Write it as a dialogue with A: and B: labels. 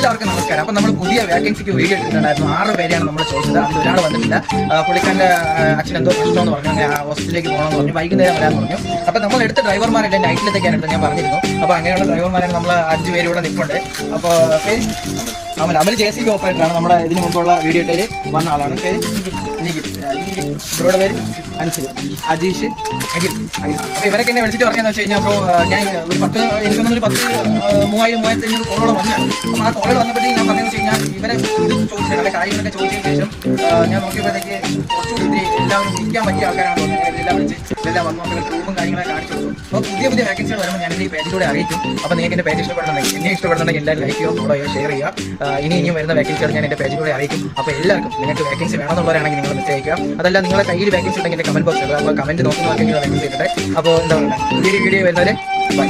A: എല്ലാവർക്കും നമസ്കാരം. അപ്പം നമ്മൾ പുതിയ വേക്കൻസിക്ക് വീഡിയോ ഇട്ടിട്ടുണ്ടായിരുന്നു. 6 പേരെയാണ് നമ്മൾ ചോദിച്ചത്. അതിൽ ഒരാൾ വന്നിട്ടില്ല. പുള്ളിക്കാരൻ്റെ അച്ഛൻ എന്തോ പ്രശ്നമെന്ന് പറഞ്ഞു, അങ്ങനെ ഹോസ്പിറ്റലിലേക്ക് പോകണമെന്ന് പറഞ്ഞു, വൈകുന്നേരം വരാമെന്ന് പറഞ്ഞു. അപ്പം നമ്മൾ എടുത്ത ഡ്രൈവർമാരെല്ലാം നൈറ്റിലത്തേക്കാണ് എടുത്തത്, ഞാൻ പറഞ്ഞിരുന്നു. അപ്പോൾ അങ്ങനെയുള്ള ഡ്രൈവർമാരാണ് നമ്മൾ 5 പേര് ഇവിടെ നിൽപ്പുണ്ട്. അപ്പോൾ അമൽ JCB ഓപ്പറേറ്ററാണ്. നമ്മുടെ ഇതിന് മുമ്പുള്ള വീഡിയോ ഇട്ടതിൽ വന്ന ആളാണ്. പേര് ഇവരുടെ പേര് അനുസരിച്ച് അജീഷ് അഖിൽ. അപ്പോൾ ഇവരൊക്കെ എന്നെ വിളിച്ചിട്ട് പറഞ്ഞതെന്ന് വെച്ച് കഴിഞ്ഞാൽ, അപ്പോൾ ഞാൻ ഒരു 10,000-3,500 കോളോളം വന്നതാണ്. അപ്പോൾ ആ കോളോട് വന്നപ്പോഴത്തേക്ക് ഞാൻ പറഞ്ഞതെന്ന് വെച്ച് കഴിഞ്ഞാൽ, ഇവരെ ഇത് ചോദിച്ചത് അവരുടെ കാര്യങ്ങളൊക്കെ ചോദിച്ചതിന് ശേഷം ഞാൻ നോക്കിയപ്പോഴത്തേക്ക് കുറച്ചുകൂടി എല്ലാവരും നിൽക്കാൻ പറ്റിയ ആൾക്കാരാണ് തോന്നുന്നത്. എല്ലാം വിളിച്ച് ഇതെല്ലാം വന്നു, അവരുടെ റൂമും കാര്യങ്ങളൊക്കെ കാണിച്ചു കൊടുത്തു. അപ്പോൾ പുതിയ വേക്കൻസികൾ വരുമ്പോൾ ഞാൻ ഈ പേജിലൂടെ അറിയിക്കും. അപ്പോൾ നിങ്ങൾക്ക് എൻ്റെ പേജ് ഇഷ്ടപ്പെടുന്നുണ്ടെങ്കിൽ, എന്നെ ഇഷ്ടപ്പെടുന്നുണ്ടെങ്കിൽ എല്ലാവരും ലൈക്ക് ചെയ്യുക, ഫോളോ ചെയ്യുക, ഷെയർ ചെയ്യുക. ഇനിയും വരുന്ന വേക്കൻസികൾ ഞാൻ എൻ്റെ പേജിലൂടെ അറിയിക്കും. അപ്പോൾ എല്ലാവർക്കും നിങ്ങൾക്ക് വേക്കൻസി വേണമെന്നുള്ളവരാണെങ്കിൽ നിങ്ങൾ മെസ്സേജ് അയക്കുക. അതല്ല നിങ്ങളുടെ കയ്യിൽ വേക്കൻസി ഉണ്ടെങ്കിൽ എൻ്റെ കമൻറ്റ് ബോക്സിൽ അപ്പോൾ കമൻറ്റ് നോക്കുന്നവർക്ക് നിങ്ങൾ വേക്കൻസി ഇട്ടിട്ട്. അപ്പോൾ എന്താ പറയുക, പുതിയൊരു വീഡിയോ വരുന്നവരെ ബൈ.